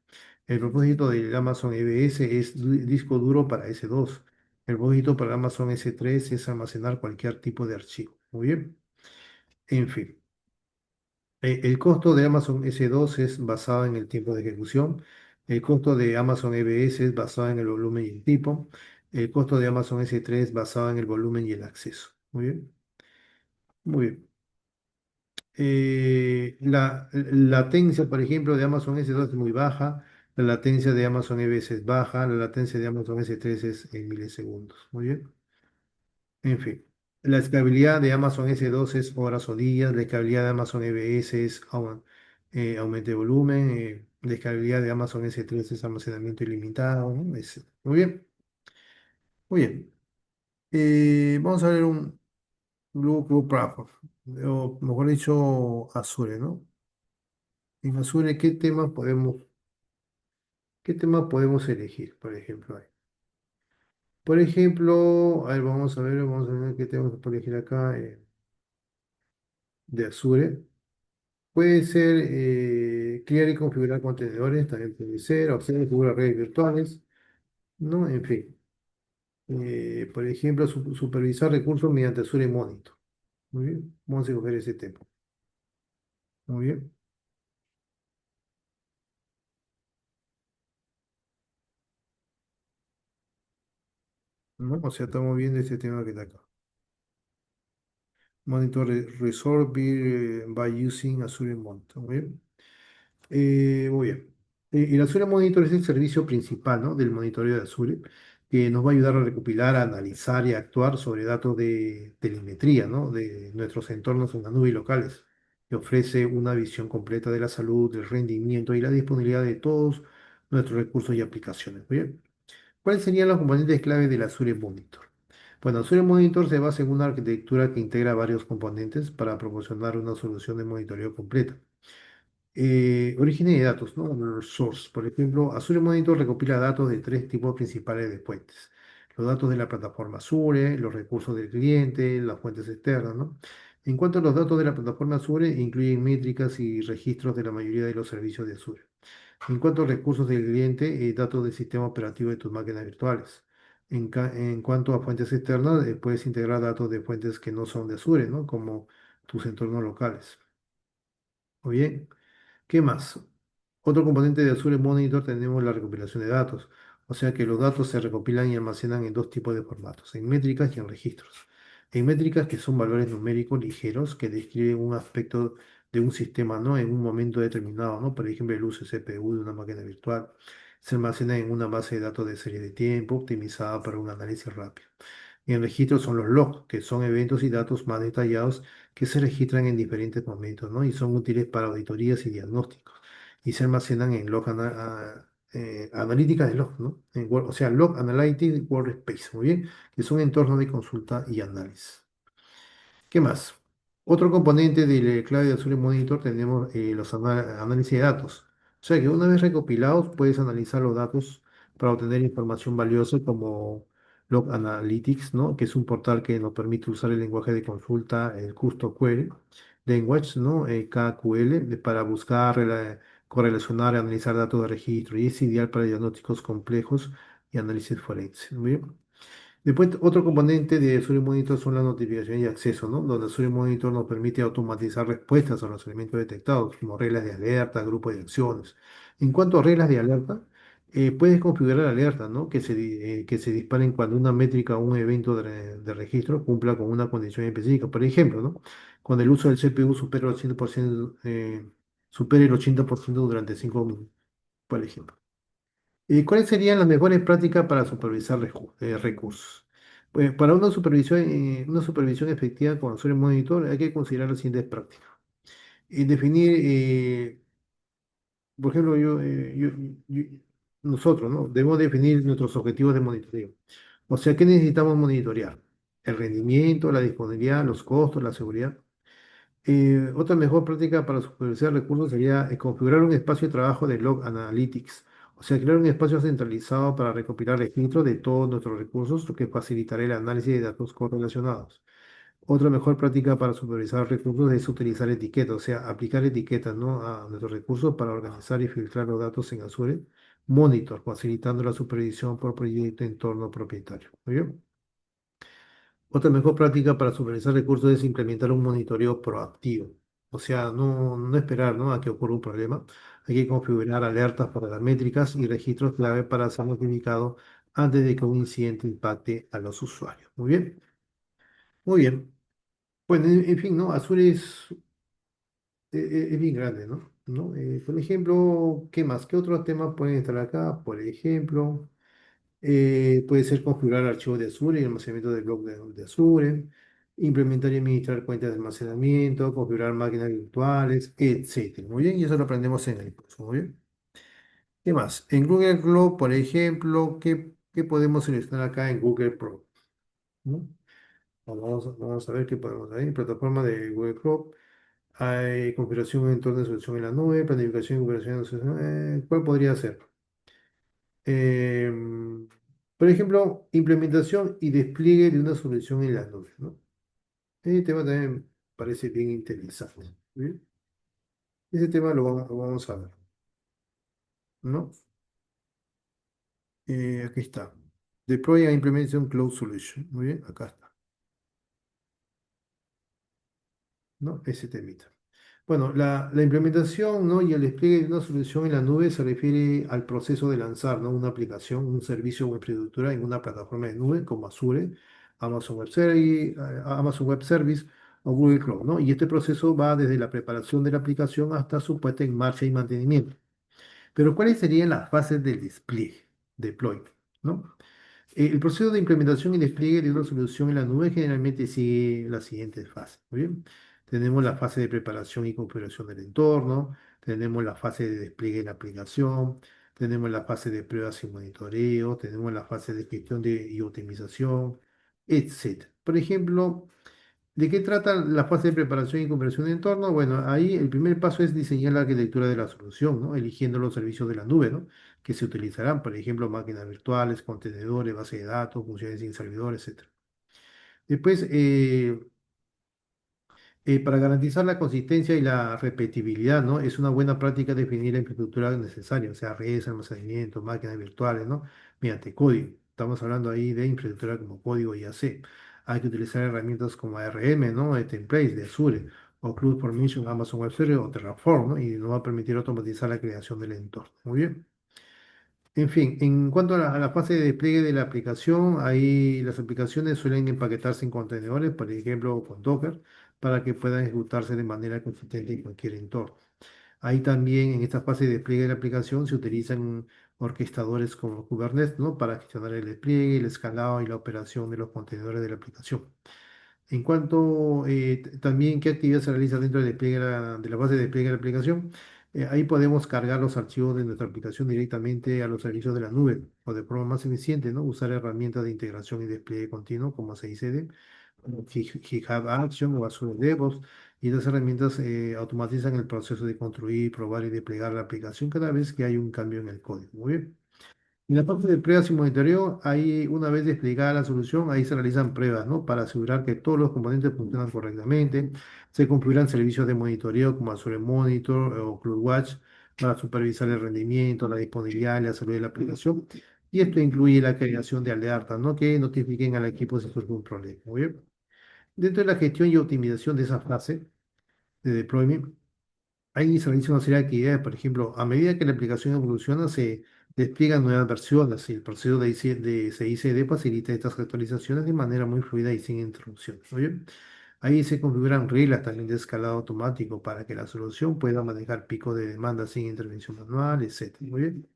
El propósito del Amazon EBS es disco duro para S2. El propósito para Amazon S3 es almacenar cualquier tipo de archivo. Muy bien. En fin. El costo de Amazon S2 es basado en el tiempo de ejecución. El costo de Amazon EBS es basado en el volumen y el tipo. El costo de Amazon S3 es basado en el volumen y el acceso. Muy bien. Muy bien. La latencia, por ejemplo, de Amazon S2 es muy baja. La latencia de Amazon EBS es baja. La latencia de Amazon S3 es en milisegundos. Muy bien. En fin, la escalabilidad de Amazon S2 es horas o días, la escalabilidad de Amazon EBS es aumento de volumen, la escalabilidad de Amazon S3 es almacenamiento ilimitado, ¿no? Muy bien, muy bien. Vamos a ver un Blue Platform, o mejor dicho, Azure, ¿no? En Azure, ¿qué tema podemos elegir, por ejemplo? Ahí? Por ejemplo, a ver, vamos a ver qué tenemos que elegir acá de Azure. Puede ser crear y configurar contenedores, también puede ser, opciones de configurar redes virtuales, ¿no? En fin. Por ejemplo, supervisar recursos mediante Azure Monitor. Muy bien, vamos a escoger ese tema. Muy bien, ¿no? O sea, estamos viendo este tema que está acá. Monitor Resolve by using Azure Monitor. Muy bien. Muy bien. El Azure Monitor es el servicio principal, ¿no?, del monitoreo de Azure, que nos va a ayudar a recopilar, a analizar y a actuar sobre datos de telemetría, ¿no?, de nuestros entornos en la nube y locales, que ofrece una visión completa de la salud, del rendimiento y la disponibilidad de todos nuestros recursos y aplicaciones. Muy bien. ¿Cuáles serían los componentes clave del Azure Monitor? Bueno, Azure Monitor se basa en una arquitectura que integra varios componentes para proporcionar una solución de monitoreo completa. Origen de datos, ¿no? Source. Por ejemplo, Azure Monitor recopila datos de tres tipos principales de fuentes. Los datos de la plataforma Azure, los recursos del cliente, las fuentes externas, ¿no? En cuanto a los datos de la plataforma Azure, incluyen métricas y registros de la mayoría de los servicios de Azure. En cuanto a recursos del cliente, datos del sistema operativo de tus máquinas virtuales. En cuanto a fuentes externas, puedes integrar datos de fuentes que no son de Azure, ¿no?, como tus entornos locales. Muy bien. ¿Qué más? Otro componente de Azure Monitor tenemos la recopilación de datos, o sea que los datos se recopilan y almacenan en dos tipos de formatos, en métricas y en registros. En métricas, que son valores numéricos ligeros que describen un aspecto de un sistema, ¿no?, en un momento determinado, ¿no? Por ejemplo, el uso de CPU de una máquina virtual. Se almacena en una base de datos de serie de tiempo optimizada para un análisis rápido. Y en registros son los logs, que son eventos y datos más detallados que se registran en diferentes momentos, ¿no?, y son útiles para auditorías y diagnósticos. Y se almacenan en analíticas de log, ¿no? O sea, Log Analytics Workspace, muy bien, que son entornos de consulta y análisis. ¿Qué más? Otro componente de la clave de Azure Monitor tenemos los análisis de datos. O sea que una vez recopilados puedes analizar los datos para obtener información valiosa como Log Analytics, ¿no?, que es un portal que nos permite usar el lenguaje de consulta, el Custom Query Language, ¿no?, KQL, para buscar, correlacionar y analizar datos de registro, y es ideal para diagnósticos complejos y análisis forense. Muy bien. Después, otro componente de Azure Monitor son las notificaciones y acceso, ¿no?, donde Azure Monitor nos permite automatizar respuestas a los elementos detectados, como reglas de alerta, grupos de acciones. En cuanto a reglas de alerta, puedes configurar alertas, ¿no?, que se disparen cuando una métrica o un evento de registro cumpla con una condición específica. Por ejemplo, ¿no?, cuando el uso del CPU supera el 80%, supere el 80% durante 5 minutos, por ejemplo. ¿Cuáles serían las mejores prácticas para supervisar recursos? Pues para una supervisión efectiva con Azure Monitor hay que considerar las siguientes prácticas. Definir, por ejemplo, yo- nosotros, ¿no?, debemos definir nuestros objetivos de monitoreo. O sea, ¿qué necesitamos monitorear? El rendimiento, la disponibilidad, los costos, la seguridad. Otra mejor práctica para supervisar recursos sería configurar un espacio de trabajo de Log Analytics, o sea, crear un espacio centralizado para recopilar registros de todos nuestros recursos, lo que facilitará el análisis de datos correlacionados. Otra mejor práctica para supervisar recursos es utilizar etiquetas, o sea, aplicar etiquetas, ¿no?, a nuestros recursos para organizar y filtrar los datos en Azure Monitor, facilitando la supervisión por proyecto entorno propietario. Muy bien. Otra mejor práctica para supervisar recursos es implementar un monitoreo proactivo. O sea, no esperar, ¿no?, a que ocurra un problema. Hay que configurar alertas para las métricas y registros clave para ser notificado antes de que un incidente impacte a los usuarios. Muy bien, muy bien. Bueno, en fin, ¿no? Azure es bien grande, ¿no? ¿No? Por ejemplo, ¿qué más? ¿Qué otros temas pueden estar acá? Por ejemplo, puede ser configurar archivos de Azure y almacenamiento de blog de Azure, implementar y administrar cuentas de almacenamiento, configurar máquinas virtuales, etcétera. Muy bien, y eso lo aprendemos en el curso. Muy bien. ¿Qué más? En Google Cloud, por ejemplo, ¿qué podemos seleccionar acá en Google Pro? ¿No? Vamos a ver qué podemos ver. En plataforma de Google Cloud hay configuración en entorno de solución en la nube, planificación y configuración de solución. ¿Cuál podría ser? Em, por ejemplo, implementación y despliegue de una solución en la nube, ¿no? Ese tema también parece bien interesante. ¿Bien? Ese tema lo vamos a ver, ¿no? Aquí está. Deploy and Implementation Cloud Solution. Muy bien, acá está, ¿no? Ese temita. Bueno, la implementación, ¿no? Y el despliegue de una solución en la nube se refiere al proceso de lanzar, ¿no? Una aplicación, un servicio o infraestructura en una plataforma de nube como Azure, Amazon Web Service o Google Cloud, ¿no? Y este proceso va desde la preparación de la aplicación hasta su puesta en marcha y mantenimiento. Pero ¿cuáles serían las fases del despliegue, deploy, ¿no? El proceso de implementación y despliegue de una solución en la nube generalmente sigue las siguientes fases. Muy bien. Tenemos la fase de preparación y configuración del entorno, tenemos la fase de despliegue de la aplicación, tenemos la fase de pruebas y monitoreo, tenemos la fase de gestión y optimización, etcétera. Por ejemplo, ¿de qué trata la fase de preparación y conversión de entorno? Bueno, ahí el primer paso es diseñar la arquitectura de la solución, ¿no? Eligiendo los servicios de la nube, ¿no? Que se utilizarán, por ejemplo, máquinas virtuales, contenedores, base de datos, funciones sin servidores, etcétera. Después, para garantizar la consistencia y la repetibilidad, ¿no? Es una buena práctica definir la infraestructura necesaria, o sea, redes, almacenamiento, máquinas virtuales, ¿no? Mediante código. Estamos hablando ahí de infraestructura como código IAC. Hay que utilizar herramientas como ARM, ¿no? De templates de Azure, o CloudFormation, Amazon Web Services o Terraform, ¿no? Y nos va a permitir automatizar la creación del entorno. Muy bien. En fin, en cuanto a la fase de despliegue de la aplicación, ahí las aplicaciones suelen empaquetarse en contenedores, por ejemplo, con Docker, para que puedan ejecutarse de manera consistente en cualquier entorno. Ahí también en esta fase de despliegue de la aplicación se utilizan orquestadores como Kubernetes, ¿no? Para gestionar el despliegue, el escalado y la operación de los contenedores de la aplicación. En cuanto también qué actividad se realiza dentro del despliegue de la base de despliegue de la aplicación, ahí podemos cargar los archivos de nuestra aplicación directamente a los servicios de la nube o de forma más eficiente, ¿no? Usar herramientas de integración y despliegue continuo como CI/CD, como GitHub Action o Azure DevOps. Y estas herramientas automatizan el proceso de construir, probar y desplegar la aplicación cada vez que hay un cambio en el código. Muy bien. En la parte de pruebas y monitoreo, ahí una vez desplegada la solución, ahí se realizan pruebas, ¿no? Para asegurar que todos los componentes funcionan correctamente. Se configuran servicios de monitoreo como Azure Monitor o CloudWatch para supervisar el rendimiento, la disponibilidad y la salud de la aplicación. Y esto incluye la creación de alertas, ¿no? Que notifiquen al equipo si surge un problema. Muy bien. Dentro de la gestión y optimización de esa fase de deployment, ahí se realiza una serie de actividades, por ejemplo, a medida que la aplicación evoluciona, se despliegan nuevas versiones y el proceso de CI/CD facilita estas actualizaciones de manera muy fluida y sin interrupción. ¿No? Bien. Ahí se configuran reglas también de escalado automático para que la solución pueda manejar picos de demanda sin intervención manual, etcétera. Muy bien.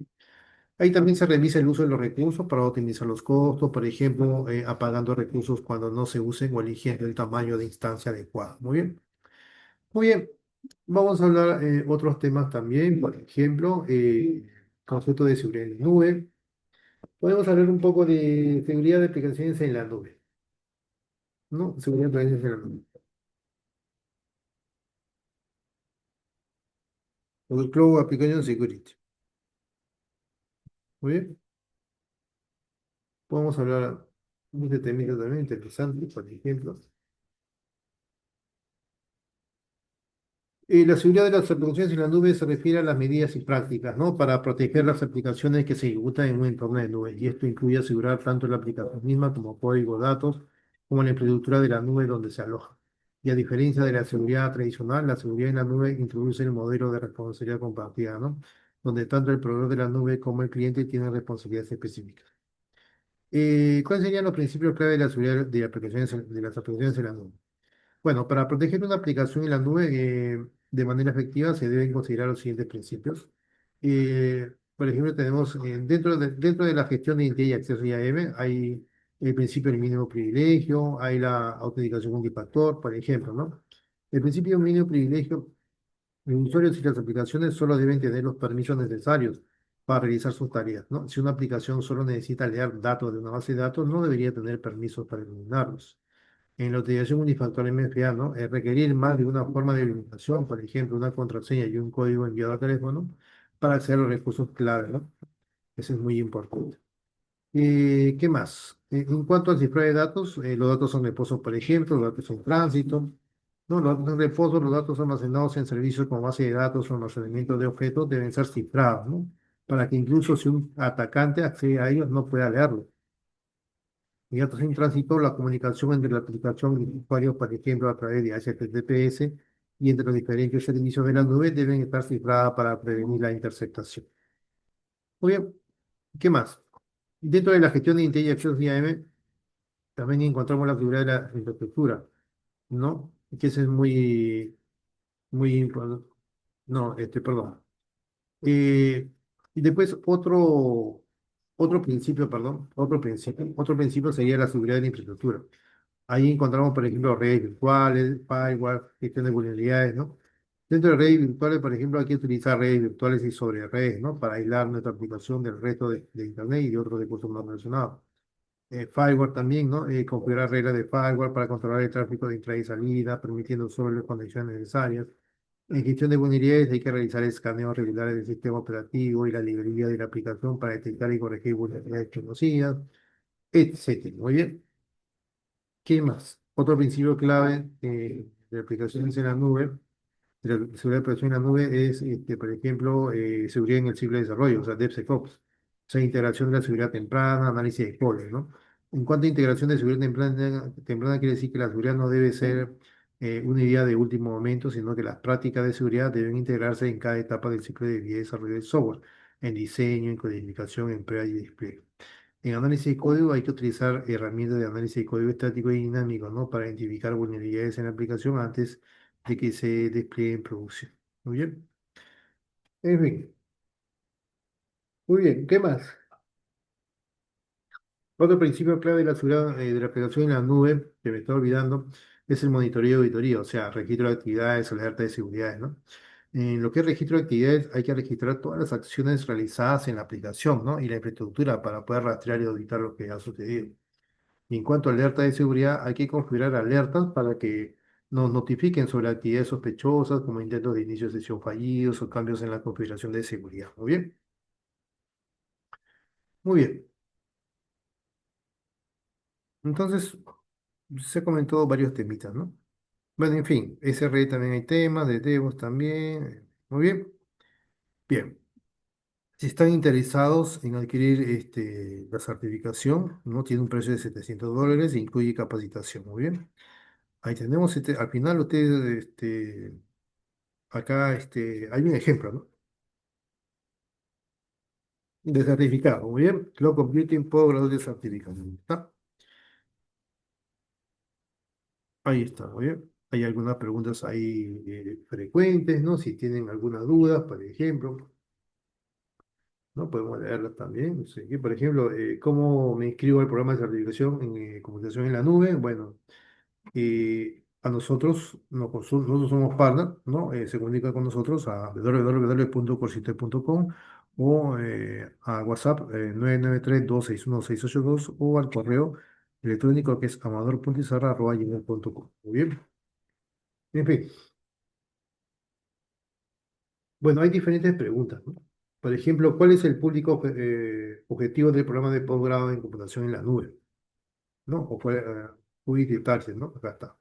Ahí también se revisa el uso de los recursos para optimizar los costos, por ejemplo, apagando recursos cuando no se usen o eligiendo el tamaño de instancia adecuado. Muy bien. Muy bien, vamos a hablar otros temas también, por ejemplo, concepto de seguridad en la nube. Podemos hablar un poco de seguridad de aplicaciones en la nube, ¿no? Seguridad de aplicaciones en la nube. O el Cloud Application Security. Muy bien, podemos hablar de temas también interesantes, por ejemplo. La seguridad de las aplicaciones en la nube se refiere a las medidas y prácticas, ¿no? Para proteger las aplicaciones que se ejecutan en un entorno de nube. Y esto incluye asegurar tanto la aplicación misma como código, datos, como la infraestructura de la nube donde se aloja. Y a diferencia de la seguridad tradicional, la seguridad en la nube introduce el modelo de responsabilidad compartida, ¿no? Donde tanto el proveedor de la nube como el cliente tienen responsabilidades específicas. ¿Cuáles serían los principios clave de la seguridad de las aplicaciones en la nube? Bueno, para proteger una aplicación en la nube de manera efectiva se deben considerar los siguientes principios. Por ejemplo, tenemos dentro de la gestión de identidad y acceso IAM, hay el principio del mínimo privilegio, hay la autenticación multifactor, por ejemplo, ¿no? El principio del mínimo privilegio, los usuarios y las aplicaciones solo deben tener los permisos necesarios para realizar sus tareas, ¿no? Si una aplicación solo necesita leer datos de una base de datos, no debería tener permisos para eliminarlos. En la utilización unifactorial MFA, ¿no? Requerir más de una forma de verificación, por ejemplo, una contraseña y un código enviado a teléfono para acceder a los recursos clave, ¿no? Eso es muy importante. ¿Qué más? En cuanto al cifrado de datos, los datos son reposo, por ejemplo, los datos son tránsito, ¿no? Los datos en reposo, los datos almacenados en servicios como base de datos o almacenamiento de objetos deben ser cifrados, ¿no? Para que incluso si un atacante accede a ellos no pueda leerlo. Y datos en tránsito, la comunicación entre la aplicación y el usuario, por ejemplo, a través de HTTPS y entre los diferentes servicios de la nube, deben estar cifradas para prevenir la interceptación. Muy bien, ¿qué más? Dentro de la gestión de Intelligent Access IAM, también encontramos la figura de la infraestructura, ¿no? Que eso es muy importante. No, perdón. Eh, y después otro principio sería la seguridad de la infraestructura. Ahí encontramos, por ejemplo, redes virtuales, firewall, gestión de vulnerabilidades, ¿no? Dentro de redes virtuales, por ejemplo, hay que utilizar redes virtuales y sobre redes, ¿no? Para aislar nuestra aplicación del resto de Internet y de otros recursos más relacionados. Firewall también, ¿no? Configurar reglas de firewall para controlar el tráfico de entrada y salida, permitiendo solo las conexiones necesarias. En gestión de vulnerabilidades hay que realizar escaneos regulares del sistema operativo y la librería de la aplicación para detectar y corregir vulnerabilidades conocidas, etcétera. Muy bien. ¿Qué más? Otro principio clave de aplicaciones en la nube, de la seguridad de aplicación en la nube es, por ejemplo, seguridad en el ciclo de desarrollo, o sea, DevSecOps. O sea, integración de la seguridad temprana, análisis de códigos, ¿no? En cuanto a integración de seguridad temprana quiere decir que la seguridad no debe ser una idea de último momento, sino que las prácticas de seguridad deben integrarse en cada etapa del ciclo de vida y desarrollo del software, en diseño, en codificación, en prueba y despliegue. En análisis de código hay que utilizar herramientas de análisis de código estático y dinámico, ¿no? Para identificar vulnerabilidades en la aplicación antes de que se despliegue en producción. Muy bien. En fin, muy bien. ¿Qué más? Otro principio clave de la seguridad de la aplicación en la nube, que me estaba olvidando, es el monitoreo y auditoría, o sea, registro de actividades, alerta de seguridad, ¿no? En lo que es registro de actividades, hay que registrar todas las acciones realizadas en la aplicación, ¿no? Y la infraestructura para poder rastrear y auditar lo que ha sucedido. Y en cuanto a alerta de seguridad, hay que configurar alertas para que nos notifiquen sobre actividades sospechosas, como intentos de inicio de sesión fallidos o cambios en la configuración de seguridad. Muy bien, muy bien. Entonces, se comentó varios temitas, ¿no? Bueno, en fin, SRE también hay temas, de DevOps también. Muy bien, bien. Si están interesados en adquirir la certificación, ¿no? Tiene un precio de $700 e incluye capacitación. Muy bien. Ahí tenemos, al final ustedes, acá hay un ejemplo, ¿no? De certificado, muy bien. Cloud Computing Postgrado de certificación. ¿Está? Ahí está, muy bien. Hay algunas preguntas ahí frecuentes, ¿no? Si tienen alguna duda, por ejemplo, ¿no? Podemos leerlas también. No sé, por ejemplo, ¿cómo me inscribo al programa de certificación en computación en la nube? Bueno, a nosotros, nosotros somos partner, ¿no? Se comunica con nosotros a www.corsite.com o a WhatsApp 993-261-682 o al correo electrónico que es amador.izarra@gmail.com. Muy bien. En fin, bueno, hay diferentes preguntas, ¿no? Por ejemplo, ¿cuál es el público objetivo del programa de posgrado en computación en la nube? ¿No? O fue target, ¿no? Acá está.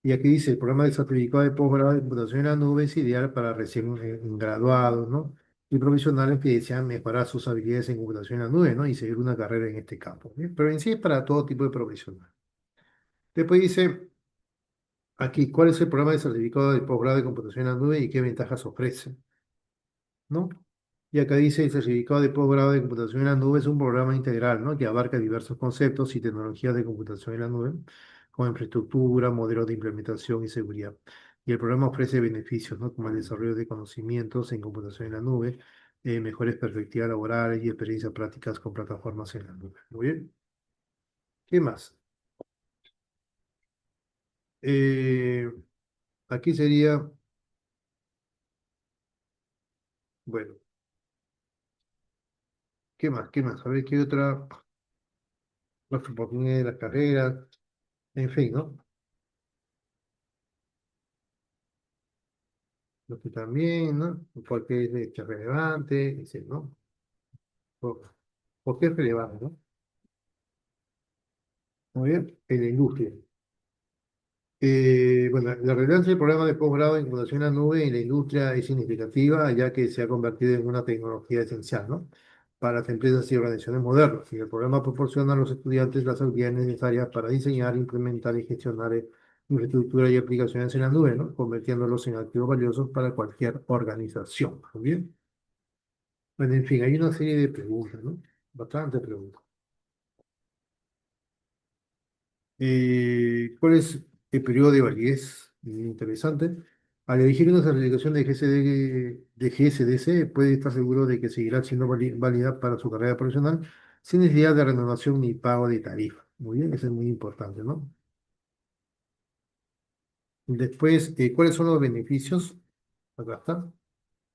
Y aquí dice, el programa de certificado de posgrado de computación en la nube es ideal para recién graduados, ¿no? Y profesionales que desean mejorar sus habilidades en computación en la nube, ¿no? Y seguir una carrera en este campo, ¿bien? Pero en sí es para todo tipo de profesional. Después dice, aquí, ¿cuál es el programa de certificado de posgrado de computación en la nube y qué ventajas ofrece? ¿No? Y acá dice, el certificado de posgrado de computación en la nube es un programa integral, ¿no? Que abarca diversos conceptos y tecnologías de computación en la nube, como infraestructura, modelos de implementación y seguridad. Y el programa ofrece beneficios, ¿no? Como el desarrollo de conocimientos en computación en la nube, mejores perspectivas laborales y experiencias prácticas con plataformas en la nube. Muy bien. ¿Qué más? Eh, aquí sería, bueno, ¿qué más? ¿Qué más? A ver, ¿qué otra? Las oportunidades de las carreras, en fin, ¿no? Lo que también, ¿no? Porque es relevante, dice, ¿no? Por, ¿por qué es relevante, no? Muy bien, en la industria. Bueno, la relevancia del programa de posgrado en computación en la nube en la industria es significativa, ya que se ha convertido en una tecnología esencial, ¿no? para las empresas y organizaciones modernas. Y el programa proporciona a los estudiantes las habilidades necesarias para diseñar, implementar y gestionar infraestructura y aplicaciones en la nube, ¿no? Convirtiéndolos en activos valiosos para cualquier organización. ¿Muy bien? Bueno, en fin, hay una serie de preguntas, ¿no? Bastante preguntas. ¿Cuál es el periodo de validez? Interesante. Al elegir una certificación de GSDC, puede estar seguro de que seguirá siendo válida para su carrera profesional sin necesidad de renovación ni pago de tarifa. Muy bien, eso es muy importante, ¿no? Después, ¿cuáles son los beneficios? Acá está.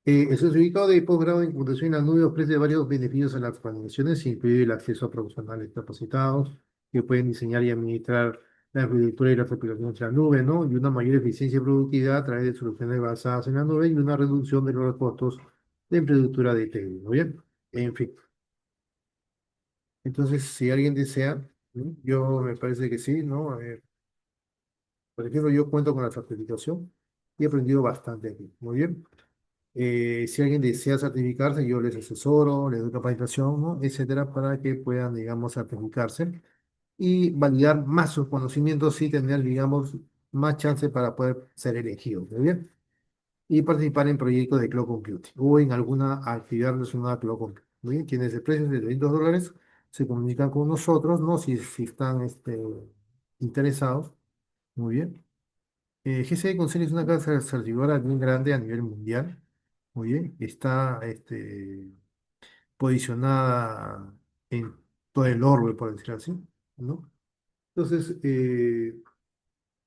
El certificado de posgrado en computación en la nube ofrece varios beneficios a las organizaciones, incluye el acceso a profesionales capacitados que pueden diseñar y administrar la infraestructura y las aplicaciones en la nube, ¿no? Y una mayor eficiencia y productividad a través de soluciones basadas en la nube y una reducción de los costos de infraestructura de TI, ¿no? Bien, en fin. Entonces, si alguien desea, ¿no? Yo me parece que sí, ¿no? Por ejemplo, yo cuento con la certificación y he aprendido bastante aquí. Muy bien. Si alguien desea certificarse, yo les asesoro, les doy capacitación, ¿no? Etcétera, para que puedan, digamos, certificarse y validar más sus conocimientos y tener, digamos, más chance para poder ser elegidos, ¿muy bien? Y participar en proyectos de cloud computing o en alguna actividad relacionada a cloud computing. Muy bien, quienes de precios de $300 se comunican con nosotros, ¿no? Si están interesados, muy bien. GCD Concel es una casa certificadora bien grande a nivel mundial. Muy bien. Está posicionada en todo el orbe, por decirlo así, ¿no? Entonces,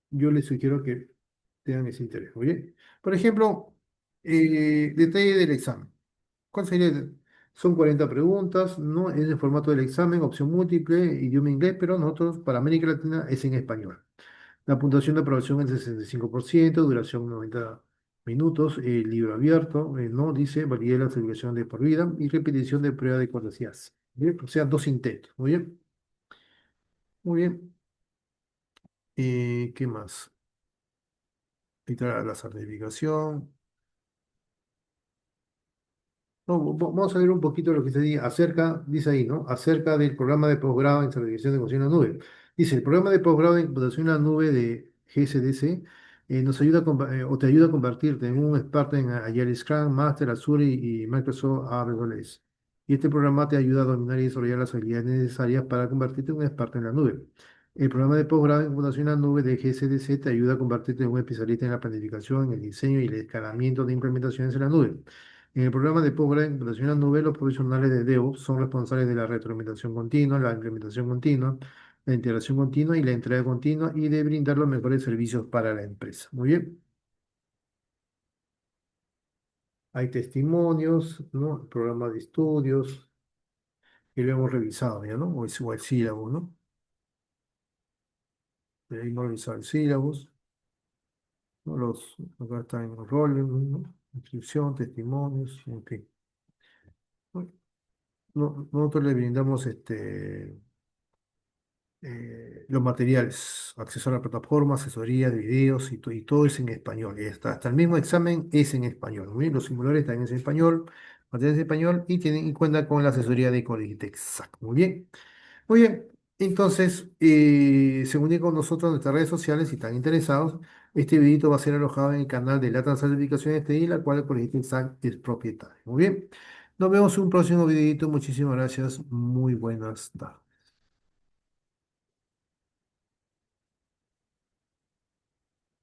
yo les sugiero que tengan ese interés. Muy bien. Por ejemplo, detalle del examen. ¿Cuál sería? Son 40 preguntas, ¿no? Es el formato del examen, opción múltiple, idioma inglés, pero nosotros para América Latina es en español. La puntuación de aprobación es 65%, duración 90 minutos, libro abierto, no dice validez de la certificación de por vida y repetición de prueba de cortesías. Bien, o sea, dos intentos. Muy bien, muy bien. ¿Qué más? Ahí está la certificación. No, vamos a ver un poquito lo que se dice acerca, dice ahí, ¿no? Acerca del programa de posgrado en certificación de computación en la nube. Dice, el programa de posgrado en computación en la nube de GSDC nos ayuda o te ayuda a convertirte en un experto en Agile Scrum, Master, Azure y Microsoft AWS. Y este programa te ayuda a dominar y desarrollar las habilidades necesarias para convertirte en un experto en la nube. El programa de posgrado en computación en la nube de GSDC te ayuda a convertirte en un especialista en la planificación, en el diseño y el escalamiento de implementaciones en la nube. En el programa de posgrado en implementación en la nube, los profesionales de DevOps son responsables de la retroalimentación continua, la implementación continua, la integración continua y la entrega continua y de brindar los mejores servicios para la empresa. Muy bien. Hay testimonios, ¿no? Programas de estudios que lo hemos revisado ya, ¿no? O el sílabo, ¿no? Ahí hemos revisado el sílabus, ¿no? Acá están los roles, ¿no? Inscripción, testimonios, en fin. Bueno, nosotros le brindamos los materiales, acceso a la plataforma, asesoría de videos y todo es en español. Y hasta el mismo examen es en español. Muy bien, los simuladores también es en español, materiales en español y tienen en cuenta con la asesoría de Colegitex. Muy bien, muy bien. Entonces, se unen con nosotros en nuestras redes sociales si están interesados. Este videito va a ser alojado en el canal de Latam Certificaciones TI, la cual Colegitex es propietario. Muy bien, nos vemos en un próximo videito. Muchísimas gracias. Muy buenas tardes.